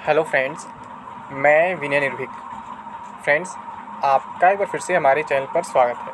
Hello friends, मैं विनय निर्भीक। Friends, आपका एक बार फिर से हमारे चैनल पर स्वागत है।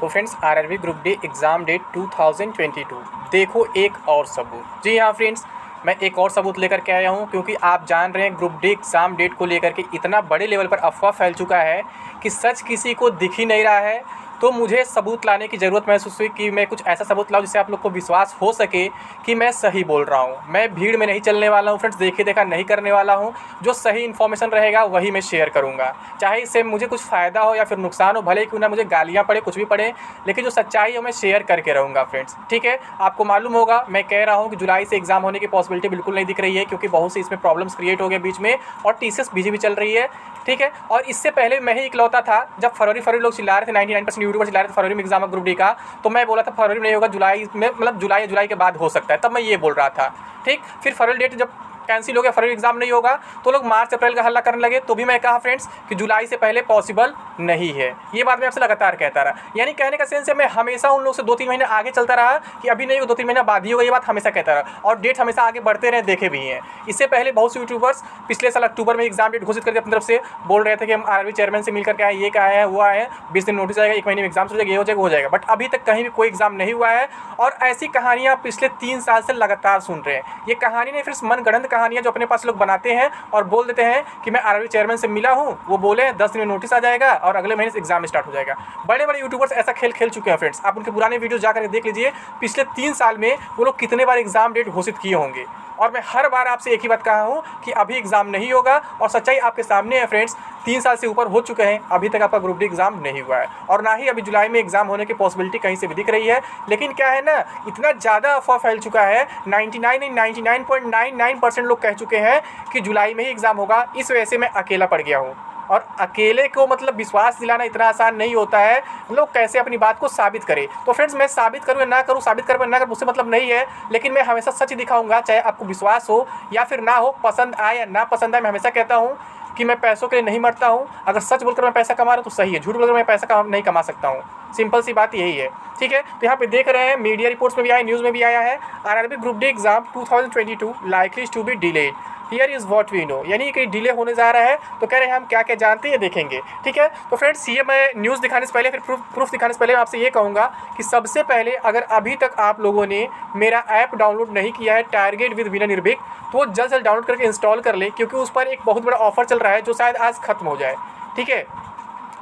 तो friends, RRB group D exam date 2022 देखो एक और सबूत। जी हाँ फ्रेंड्स, मैं एक और सबूत लेकर के आया हूँ, क्योंकि आप जान रहे हैं ग्रुप डी एग्ज़ाम डेट को लेकर के इतना बड़े लेवल पर अफवाह फैल चुका है कि सच किसी को दिख ही नहीं रहा है। तो मुझे सबूत लाने की ज़रूरत महसूस हुई कि मैं कुछ ऐसा सबूत लाऊं जिससे आप लोग को विश्वास हो सके कि मैं सही बोल रहा हूं। मैं भीड़ में नहीं चलने वाला हूं फ्रेंड्स, देखे देखा नहीं करने वाला हूं। जो सही इन्फॉर्मेशन रहेगा वही मैं शेयर करूंगा, चाहे इससे मुझे कुछ फ़ायदा हो या फिर नुकसान हो, भले क्यों ना मुझे गालियाँ पड़े, कुछ भी पड़े, लेकिन जो सच्चाई है मैं शेयर करके रहूँगा फ्रेंड्स। ठीक है, आपको मालूम होगा मैं कह रहा हूँ कि जुलाई से एग्ज़ाम होने की पॉसिबिलिटी बिल्कुल नहीं दिख रही है, क्योंकि बहुत सी इसमें प्रॉब्लम्स क्रिएट हो गए बीच में, और टीसीएस बीजी भी चल रही है। ठीक है, और इससे पहले मैं ही इकलौता था जब फरवरी लोग चिल्ला रहे थे, 99% यूट्यूबर चिल्ला रहे थे फरवरी में एग्जाम ग्रुप डी का। तो मैं बोला था फरवरी में नहीं होगा, जुलाई में, मतलब जुलाई के बाद हो सकता है, तब मैं ये बोल रहा था। ठीक, फिर फरवरी डेट जब कैंसिल हो गया, फरवरी एग्जाम नहीं होगा, तो लोग मार्च अप्रैल का हल्ला करने लगे। तो भी मैं कहा फ्रेंड्स कि जुलाई से पहले पॉसिबल नहीं है। ये बात मैं आपसे लगातार कहता रहा, यानी कहने का सेंस है मैं हमेशा उन लोग से 2-3 महीने आगे चलता रहा कि अभी नहीं हो, 2-3 महीना बाद ही होगा, ये बात हमेशा कहता रहा, और डेट हमेशा आगे बढ़ते रहे, देखे भी हैं। इससे पहले बहुत से यूट्यूबर्स पिछले साल अक्टूबर में एग्जाम डेट घोषित करके अपनी तरफ से बोल रहे थे कि हम आरआरबी चेयरमैन से मिल करके आए, ये आए हैं, वो आए हैं, 20 दिन नोटिस आएगा, 1 महीने में एग्जाम हो जाएगा, ये हो जाएगा, हो जाएगा, बट अभी तक कहीं भी कोई एग्जाम नहीं हुआ है। और ऐसी कहानियाँ पिछले 3 साल से लगातार सुन रहे हैं। ये कहानी नहीं, फिर मनगढ़ंत कहानियाँ जो अपने पास लोग बनाते हैं और बोल देते हैं कि मैं आरआरबी चेयरमैन से मिला हूँ, वो बोले 10 दिन में नोटिस आ जाएगा और अगले महीने से एग्जाम स्टार्ट हो जाएगा। बड़े बड़े यूट्यूबर्स ऐसा खेल खेल चुके हैं फ्रेंड्स। आप उनके पुराने वीडियो जाकर देख लीजिए, पिछले 3 साल में वो लोग कितने बार एग्जाम डेट घोषित किए होंगे। और मैं हर बार आपसे एक ही बात कहा हूँ कि अभी एग्जाम नहीं होगा, और सच्चाई आपके सामने है फ्रेंड्स। 3 साल से ऊपर हो चुके हैं, अभी तक आपका ग्रुप डी एग्जाम नहीं हुआ है, और ना ही अभी जुलाई में एग्जाम होने की पॉसिबिलिटी कहीं से भी दिख रही है। लेकिन क्या है ना, इतना ज़्यादा अफवाह फैल चुका है, 99.99% लोग कह चुके हैं कि जुलाई में ही एग्जाम होगा। इस वजह से मैं अकेला पड़ गया हूँ, और अकेले को मतलब विश्वास दिलाना इतना आसान नहीं होता है। लोग कैसे अपनी बात को साबित करें, तो फ्रेंड्स मैं साबित करूँ या ना करूँ, साबित करूँ या ना करूँ, मुझसे मतलब नहीं है, लेकिन मैं हमेशा सच दिखाऊंगा, चाहे आपको विश्वास हो या फिर ना हो, पसंद आए या ना पसंद आए। मैं हमेशा कहता हूँ कि मैं पैसों के लिए नहीं मरता हूँ। अगर सच बोलकर मैं पैसा कमा रहा हूँ तो सही है, झूठ बोलकर मैं पैसा नहीं कमा सकता हूँ। सिंपल सी बात यही है। ठीक है, तो यहाँ पे देख रहे हैं, मीडिया रिपोर्ट्स में भी आया, न्यूज़ में भी आया है, RRB group D exam 2022 likely to be delayed, here is what we know. यानी कि डिले होने जा रहा है, तो कह रहे हैं हम क्या क्या जानते हैं, देखेंगे। ठीक है, तो फ्रेंड्स ये मैं न्यूज़ दिखाने से पहले, फिर प्रूफ दिखाने से पहले मैं आपसे ये कहूँगा कि सबसे पहले अगर अभी तक आप लोगों ने मेरा ऐप डाउनलोड नहीं किया है, टारगेट विद विनय निर्भीक, तो वो जल्द से जल्द डाउनलोड करके इंस्टॉल कर ले, क्योंकि उस पर एक बहुत बड़ा ऑफर चल रहा है जो शायद आज खत्म हो जाए। ठीक है,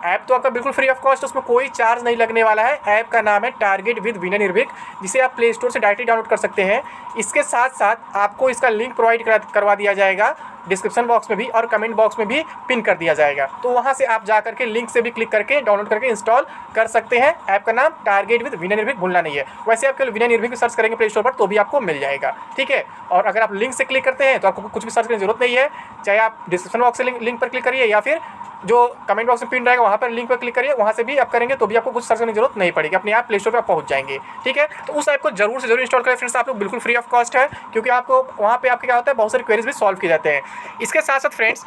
ऐप तो आपका बिल्कुल फ्री ऑफ कॉस्ट, उसमें कोई चार्ज नहीं लगने वाला है। ऐप का नाम है टारगेट विद विनय निर्भीक, जिसे आप प्ले स्टोर से डायरेक्टली डाउनलोड कर सकते हैं। इसके साथ साथ आपको इसका लिंक प्रोवाइड करवा दिया जाएगा डिस्क्रिप्शन बॉक्स में भी, और कमेंट बॉक्स में भी पिन कर दिया जाएगा, तो वहाँ से आप जा करके लिंक से भी क्लिक करके डाउनलोड करके इंस्टॉल कर सकते हैं। ऐप का नाम टारगेट विद विनय निर्भीक, भूलना नहीं है। वैसे आप केवल विनय निर्भीक सर्च करेंगे प्ले स्टोर पर तो भी आपको मिल जाएगा। ठीक है, और अगर आप लिंक से क्लिक करते हैं तो आपको कुछ भी सर्च करने की जरूरत नहीं है, चाहे आप डिस्क्रिप्शन बॉक्स से लिंक पर क्लिक करिए या फिर जो कमेंट बॉक्स में पिन रहेगा वहाँ पर लिंक पर क्लिक करिए, वहाँ से भी आप करेंगे तो भी आपको कुछ सर्च करने की जरूरत नहीं पड़ेगी, अपने आप प्ले स्टोर पर आप पहुँच जाएंगे। ठीक है, तो उस ऐप को जरूर से जरूर इंस्टॉल करें फ्रेंड्स, आप लोग बिल्कुल फ्री ऑफ कॉस्ट है, क्योंकि आपको वहाँ पे आपके क्या होता है, बहुत सारे क्वेरीज भी सॉल्व किए जाते हैं। इसके साथ साथ फ्रेंड्स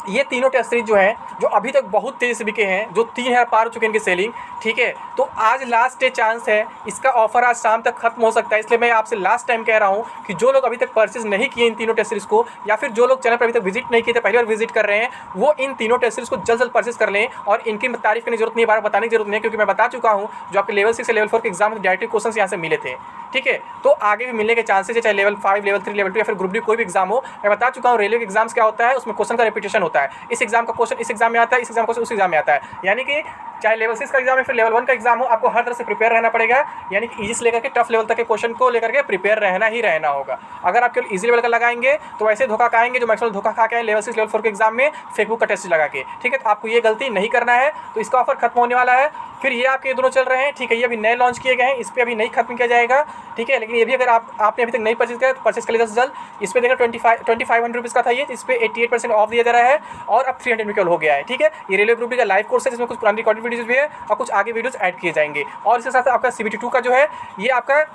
ये तीनों टेस्ट सीरीज जो हैं, जो अभी तक बहुत तेज़ी से बिके हैं, जो 3000 पार हो चुके हैं इनकी सेलिंग। ठीक है, तो आज लास्ट डे चांस है, इसका ऑफर आज शाम तक खत्म हो सकता है। इसलिए मैं आपसे लास्ट टाइम कह रहा हूँ कि जो लोग अभी तक परचेज नहीं किए इन तीनों टेस्ट सीरीज को, या फिर जो लोग चैनल पर अभी तक विजिट नहीं किए थे, पहली बार विजिट कर रहे हैं, वो इन तीनों टेस्ट सीरीज को जल्द जल्द परचेज कर लें। और इनकी तारीफ करने की जरूरत नहीं है, बार बताने की जरूरत नहीं है, क्योंकि मैं बता चुका हूँ जो आपके लेवल 6 से लेवल 4 के एग्जाम में डायरेक्ट क्वेश्चन यहाँ से मिले थे। ठीक है, तो आगे भी मिलने के चांसेस है, चाहे लेवल 5, लेवल 3, लेवल 2 या फिर ग्रुप डी कोई भी एग्जाम हो। मैं बता चुका हूँ रेलवे के एग्जाम्स क्या होता है, उसमें क्वेश्चन का रिपीटेशन होता है। इस एग्जाम का क्वेश्चन इस एग्जाम में आता है, इस एग्जाम का क्वेश्चन उस एग्जाम में आता है। यानी कि चाहे लेवल 6 का एग्जाम है फिर लेवल 1 का एग्जाम हो, आपको हर तरह से प्रिपेयर रहना पड़ेगा। यानी कि ईजी से लेकर के टफ लेवल तक के क्वेश्चन को लेकर के प्रिपेयर रहना ही रहना होगा। अगर आप केवल ईजी लेवल का लगाएंगे तो वैसे धोखा खाएंगे जो मैक्सिमम धोखा खा के आए लेवल 6 लेवल 4 के एग्जाम में फेसबुक का टेस्ट लगा के। ठीक है, तो आपको ये गलती नहीं करना है। तो इसका ऑफर खत्म होने वाला है। फिर ये आपके दोनों चल रहे हैं। ठीक है, ये अभी नए लॉन्च किए गए हैं, इस पर अभी नहीं खत्म किया जाएगा। ठीक है, लेकिन ये भी अगर आपने अभी तक नहीं परचेज किया तो परचेज कर जल्द से जल्द। इस पर देखा 2500 रुपीज़ का था ये, इस पर 88% ऑफ दिया जा रहा है, और अब 300 में केवल हो गया है। ठीक है, ये रेलवे ग्रुप डी का लाइव कोर्स है, जिसमें कुछ पुरानी रिकॉर्डेड वीडियोज भी है और कुछ आगे वीडियोज ऐड किए जाएंगे। और इसके साथ आपका CBT 2 का जो है, ये आपका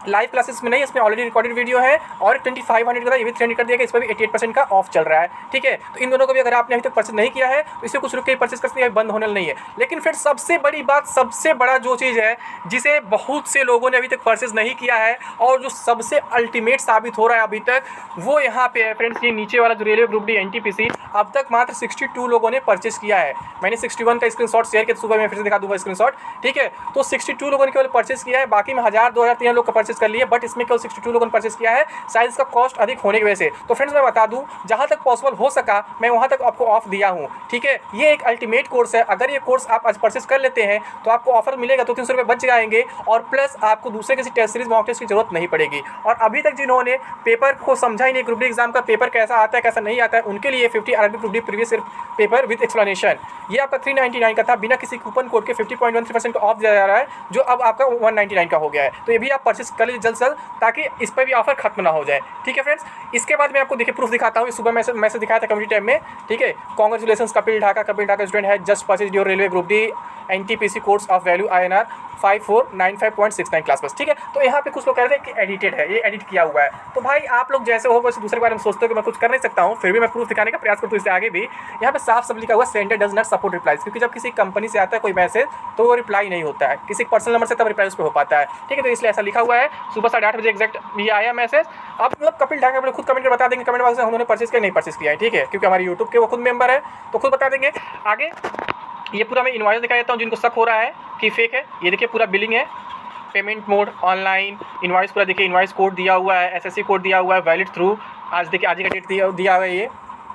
लाइव क्लासेस में नहीं, इसमें ऑलरेडी रिकॉर्डेड वीडियो है और 2500 का था, ये भी 300 कर दिया गया, इस पर भी 88% का ऑफ चल रहा है। ठीक है, तो इन दोनों को भी अगर आपने अभी तक परचेज नहीं किया है तो इसे कुछ रुक के परचेज कर सकते हैं, बंद होने नहीं है। लेकिन फिर सबसे बड़ी बात, सबसे बड़ा जो चीज़ है जिसे बहुत से लोगों ने अभी तक परचेज नहीं किया है और जो सबसे अल्टीमेट साबित हो रहा है अभी तक, वो यहाँ पे है फ्रेंड्स। ये नीचे वाला जो रेलवे ग्रुप डी एनटीपीसी, अब तक मात्र 62 लोगों ने परचेज किया है। मैंने 61 का स्क्रीनशॉट शेयर किया, सुबह मैं फिर से दिखा दूंगा स्क्रीनशॉट। ठीक है, तो 62 लोगों ने केवल परचेज किया है, बाकी में 1000, 2000, 3000 लोग का परचेज कर लिए, बट इसमें केवल 62 लोगों ने परचेज किया है, शायद इसका कॉस्ट अधिक होने की वजह से। तो फ्रेंड्स मैं बता दूं, जहां तक पॉसिबल हो सका मैं वहां तक आपको ऑफ दिया हूं। ठीक है, ये एक अल्टीमेट कोर्स है, अगर ये कोर्स आप आज परचेज कर लेते हैं तो आपको ऑफर मिलेगा, 200-300 रुपये बच जाएंगे और प्लस आपको दूसरे किसी टेस्ट सीरीज मॉक टेस्ट की जरूरत नहीं पड़ेगी। और अभी तक जिन्होंने पेपर को समझा ही नहीं, ग्रुप डी एग्जाम का पेपर कैसा आता है कैसा नहीं आता है, उनके लिए 50 RRB group D previous paper with explanation, ये आपका 399 का था, बिना किसी कूपन कोड के 50.13% का ऑफ दिया जा रहा है, जो अब आपका 199 का हो गया है। तो ये भी आप परचेज कर लीजिए जल्द से जल्द, ताकि इस पर भी ऑफर खत्म ना हो जाए। ठीक है फ्रेंड्स, इसके बाद मैं आपको देखिए प्रूफ दिखाता हूँ। सुबह मैसेज दिखाया था कम्युनिटी टैब में। ठीक है, कांग्रेचुलेशन कपिल ढाका स्टूडेंट है just purchase your railway group D NTPC course of value INR 5495.69 class बस। ठीक है, तो यहाँ पे कुछ लोग कह रहे थे कि एडिटेड है, ये एडिट किया हुआ है। तो भाई आप लोग जैसे हो वैसे दूसरे के बारे में सोचते हो कि मैं कुछ कर नहीं सकता हूँ, फिर भी मैं प्रूफ दिखाने का प्रयास करता हूँ इससे आगे भी। यहाँ पे साफ सब लिखा हुआ sender does not support replies, क्योंकि जब किसी कंपनी से आता है कोई मैसेज तो वो रिप्लाई नहीं होता है, किसी पर्सनल नंबर से तब रिप्लाई उस पर हो पाता है। ठीक है, तो इसलिए ऐसा लिखा हुआ है। सुबह 8:30 बजे एग्जैक्ट ये आया मैसेज। अब मतलब कपिल ढाका खुद कमेंट बता देंगे कमेंट बॉक्स में उन्होंने परचेज किया नहीं परचेज किया है। ठीक है, क्योंकि हमारे यूट्यूब के वो खुद मेंबर है तो खुद बता देंगे। आगे ये पूरा मैं इनवॉइस दिखा देता हूँ, जिनको शक हो रहा है कि फेक है। ये देखिए पूरा बिलिंग है, पेमेंट मोड ऑनलाइन, इनवॉइस पूरा देखिए, इनवॉइस कोड दिया हुआ है, SSC कोड दिया हुआ है, वैलिड थ्रू आज देखिए, आज का डेट दिया हुआ है ये,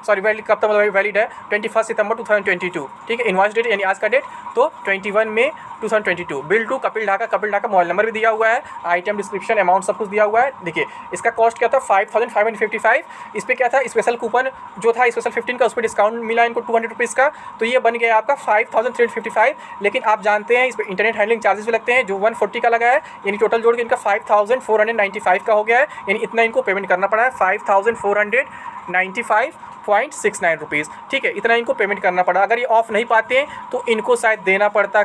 सॉरी वैलिड कब तक मतलब वैलिड है 21 सितंबर 2022। ठीक है, इनवॉइस डेट यानी आज का डेट तो 21 मई 2022। Bill to Kapil Dhaka mobile number भी दिया हुआ है, आइटम डिस्क्रिप्शन अमाउंट सब कुछ दिया हुआ है। देखिए इसका कॉस्ट क्या था 5555। इस पर क्या था स्पेशल कूपन जो था स्पेशल 15 का, उस पर डिस्काउंट मिला इनको 200 रुपीज़ का, तो ये बन गया आपका 5355। लेकिन आप जानते हैं इस पर इंटरनेट हैंडलिंग चार्जेस भी लगते हैं जो 140 का लगा है, यानी टोटल जोड़ के इनका 5495 का हो गया है, यानी इतना इनको पेमेंट करना पड़ा है 5495.69 रुपीज़। ठीक है, इतना इनको पेमेंट करना पड़ा। अगर ये ऑफ नहीं पाते हैं तो इनको शायद देना पड़ता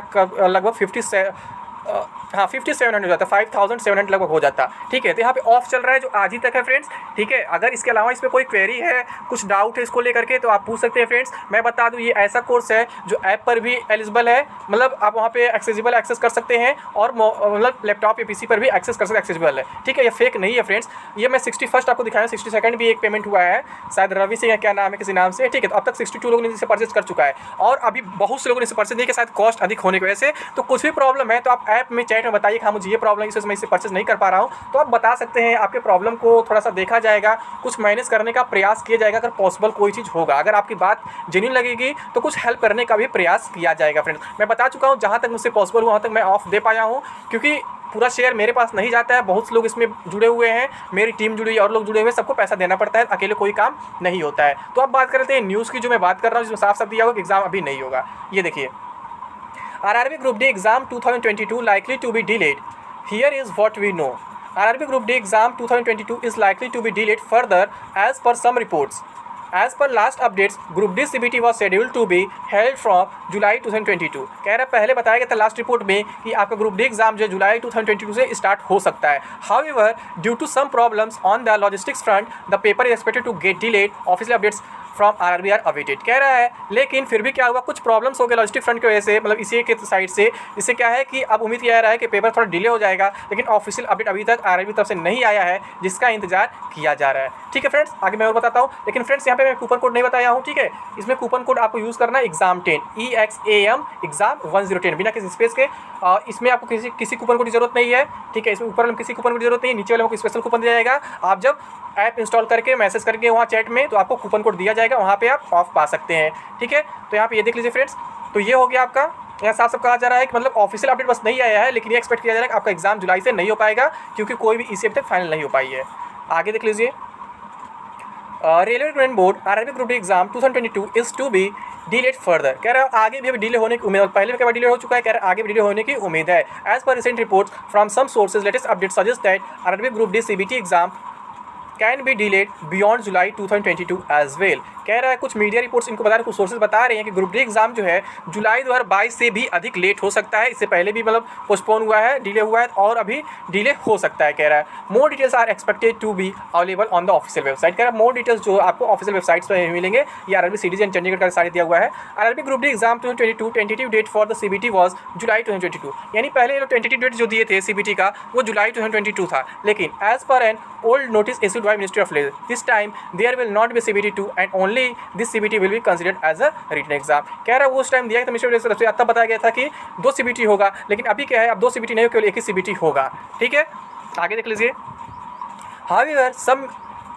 लगभग 5700 हो जाता, 5700 लगभग हो जाता। ठीक है, तो यहाँ पे ऑफ चल रहा है जो आज ही तक है फ्रेंड्स। ठीक है, अगर इसके अलावा इस पर कोई क्वेरी है, कुछ डाउट है इसको लेकर के, तो आप पूछ सकते हैं फ्रेंड्स। मैं बता दूँ ये ऐसा कोर्स है जो ऐप पर भी एलिजिबल है, मतलब आप वहाँ पे एक्सेस कर सकते हैं और मतलब लैपटॉप या PC पर भी एक्सेस कर सकते, एक्सेसिबल है। ठीक है, ये फेक नहीं है फ्रेंड्स। ये मैं 61 आपको दिखाया, 62 भी एक पेमेंट हुआ है, शायद रवि से या क्या नाम है किसी नाम से। ठीक है, तो अब तक 62 लोगों ने इसे परचेज कर चुका है और अभी बहुत से लोगों ने इसे परचेज नहीं किया, शायद कॉस्ट अधिक होने की वजह से। तो कुछ भी प्रॉब्लम है तो आप ऐप में चैट में बताइए कि हाँ मुझे ये प्रॉब्लम है, इस वजह से मैं इसे परचेज नहीं कर पा रहा हूँ, तो आप बता सकते हैं। आपके प्रॉब्लम को थोड़ा सा देखा जाएगा, कुछ मैनेज करने का प्रयास किया जाएगा अगर पॉसिबल कोई चीज़ होगा। अगर आपकी बात जेन्युइन लगेगी तो कुछ हेल्प करने का भी प्रयास किया जाएगा फ्रेंड्स। मैं बता चुका हूँ जहाँ तक मुझसे पॉसिबल हुआ वहाँ तक मैं ऑफ दे पाया हूँ, क्योंकि पूरा शेयर मेरे पास नहीं जाता है, बहुत से लोग इसमें जुड़े हुए हैं, मेरी टीम जुड़ी है और लोग जुड़े हुए हैं, सबको पैसा देना पड़ता है, अकेले कोई काम नहीं होता है। तो अब बात करते हैं न्यूज़ की, जो मैं बात कर रहा हूँ जिसमें साफ साफ दिया होगा कि एग्जाम अभी नहीं होगा। ये देखिए, RRB Group D exam 2022 likely to be delayed. Here is what we know. RRB Group D exam 2022 is likely to be delayed further as per some reports. As per last updates, Group D CBT was scheduled to be held from July 2022. कह रहा पहले बताया गया था last report में कि आपका group D exam जो जुलाई 2022 से स्टार्ट हो सकता है। However, due to some problems on the logistics front, the paper is expected to get delayed. Official updates from RRB are awaited कह रहा है, लेकिन फिर भी क्या हुआ, कुछ प्रॉब्लम्स हो गए लॉजिस्टिक फ्रंट की वजह से, मतलब इसी के साइड से। इससे क्या है कि अब उम्मीद किया जा रहा है कि पेपर थोड़ा डिले हो जाएगा, लेकिन ऑफिशियल अपडेट अभी तक RRB तरफ से नहीं आया है, जिसका इंतजार किया जा रहा है। ठीक है फ्रेंड्स, आगे मैं और बताता हूँ, लेकिन फ्रेंड्स यहाँ पे मैं कूपन कोड नहीं बताया हूँ। ठीक है, इसमें कूपन कोड आपको यूज़ करना है एग्जाम 10 EXAM एग्जाम 1010 बिना किसी स्पेस के। इसमें आपको किसी कूपन कोड की जरूरत नहीं है। ठीक है, इसमें ऊपर में किसी कूपन कोड की जरूरत नहीं है, नीचे वाले में स्पेशल कूपन दिया जाएगा। आप जब ऐप इंस्टॉल करके मैसेज करके वहाँ चैट में, तो आपको कूपन कोड दिया जाएगा, वहाँ पे आप ऑफ पा सकते हैं। ठीक है, तो यहाँ पे ये देख लीजिए फ्रेंड्स, तो ये हो गया आपका। यहाँ साफ साफ कहा जा रहा है कि मतलब ऑफिशियल अपडेट बस नहीं आया है, लेकिन ये एक्सपेक्ट किया जा रहा है कि आपका एग्जाम जुलाई से नहीं हो पाएगा, क्योंकि कोई भी इसी अभी तक फाइनल नहीं हो पाई है। आगे देख लीजिए, railway recruitment board RRB group D exam 2022 is to be delayed further. कह रहा है आगे भी डिले होने की उम्मीद, पहले भी कई बार डिले हो चुका है, कह रहा है आगे भी डिले होने की उम्मीद है। As per recent reports from some sources latest update suggest that RRB group D CBT exam can be delayed beyond July 2022 as well. कह रहा है कुछ मीडिया रिपोर्ट्स इनको बता रहे हैं, कुछ सोर्सेज बता रहे हैं कि ग्रुप डी एग्जाम जो है जुलाई 2022 से भी अधिक लेट हो सकता है। इससे पहले भी मतलब पोस्टपोन हुआ है, डिले हुआ है और अभी डिले हो सकता है। कह रहा है more details are expected to be available on the official website. कह रहा है मोर डिटेल्स जो आपको ऑफिशियल वेबसाइट्स पर मिलेंगे। ये आरआरबी सिटीजन चंडीगढ़ का साइट दिया हुआ है। RRB group D exam 2022 tentative date for the CBT was July 2022। यानी पहले टेंटेटिव डेट जो दिए थे सीबीटी का वो जुलाई 2022 था, लेकिन as per an old notice issued by Ministry of Labor, this time there will not be CBT2 and only this CBT will be considered as a written exam। कह रहा है वो उस टाइम दिया था मिनिस्ट्री ऑफ लेबर से, तब बताया गया था कि 2 CBT होगा, लेकिन अभी क्या है, अब 2 CBT नहीं हो, केवल एक ही CBT होगा। ठीक है, आगे देख लीजिए। However, some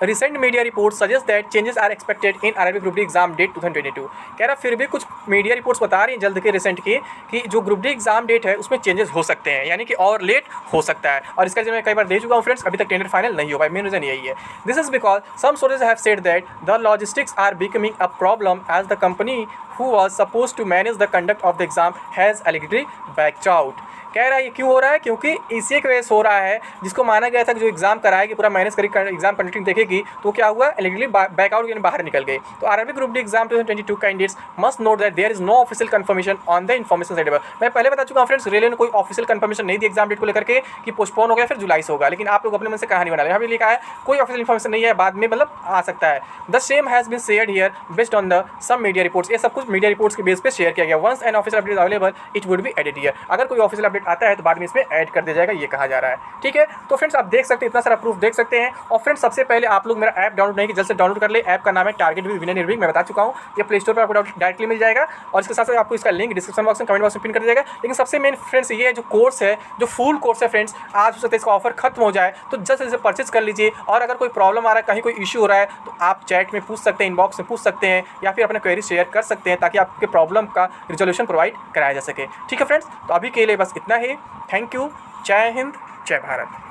recent media reports suggest that changes are expected in RRB Group D exam date 2022। कह रहा फिर भी कुछ मीडिया रिपोर्ट्स बता रही हैं जल्द के रिसेंट की कि जो ग्रुप डी एग्जाम डेट है उसमें चेंजेस हो सकते हैं, यानी कि और लेट हो सकता है। और इसका जो मैं कई बार दे चुका हूँ फ्रेंड्स, अभी तक टेंडर फाइनल नहीं हो पाया। मेन रीजन यही है। This is because some sources have said that the logistics are becoming a problem as the company who was supposed to manage the conduct of the exam has allegedly backed out। कह रहा है ये क्यों हो रहा है, क्योंकि इसी एक वजह से हो रहा है जिसको माना गया था कि जो एग्जाम कराएगी पूरा मैनेज करेगी, एग्जाम कंडक्टिंग देखेगी, तो क्या हुआ, एलिजिबली बैकआउट यानी बाहर निकल गई। तो RRB group D exam 2022 candidates must note that there is no official confirmation on the information available. मैं पहले बता चुका हूँ फ्रेंड्स, रेलवे ने कोई ऑफिशियल कंफर्मेशन नहीं दी एग्जाम डेट को लेकर के कि पोस्टपोन हो गया फिर जुलाई से होगा, लेकिन आप लोग अपने मन से कहानी बना रहे हैं। यहाँ भी लिखा है कोई ऑफिशियल इन्फॉर्मेशन नहीं है, बाद में मतलब आ सकता है। The same has been shared here based on the some media reports. ये सब कुछ मीडिया रिपोर्ट्स के बेस पे शेयर किया गया। Once an official update available it would be added here. अगर कोई ऑफिशियल अपडेट आता है तो बाद में इसमें ऐड कर दिया जाएगा, ये कहा जा रहा है। ठीक है, तो फ्रेंड्स आप देख सकते हैं, इतना सारा प्रूफ देख सकते हैं। और फ्रेंड्स सबसे पहले आप लोग मेरा ऐप डाउनलोड नहीं कि जल्द से डाउनलोड कर ले। ऐप का नाम है टारगेट विद विनय निर्भीक। मैं बता चुका हूँ, ये प्ले स्टोर पर आपको डायरेक्टली मिल जाएगा और इसके साथ साथ आपको इसका लिंक डिस्क्रिप्शन बॉक्स में, कमेंट बॉक्स में पिन कर दिया जाएगा। लेकिन सबसे मेन फ्रेंड्स ये जो कोर्स है, जो फुल कोर्स है फ्रेंड्स, आज हो सकता है इसका ऑफर खत्म हो जाए, तो जल्द से जल्द परचेज कर लीजिए। और अगर कोई प्रॉब्लम आ रहा है, कहीं कोई इशू हो रहा है, तो आप चैट में पूछ सकते हैं, इनबॉक्स में पूछ सकते हैं, या फिर अपना क्वेरी शेयर कर सकते हैं ताकि आपके प्रॉब्लम का रिजोल्यूशन प्रोवाइड कराया जा सके। ठीक है फ्रेंड्स, तो अभी के लिए बस इतना ही। Thank you. जय हिंद, जय भारत।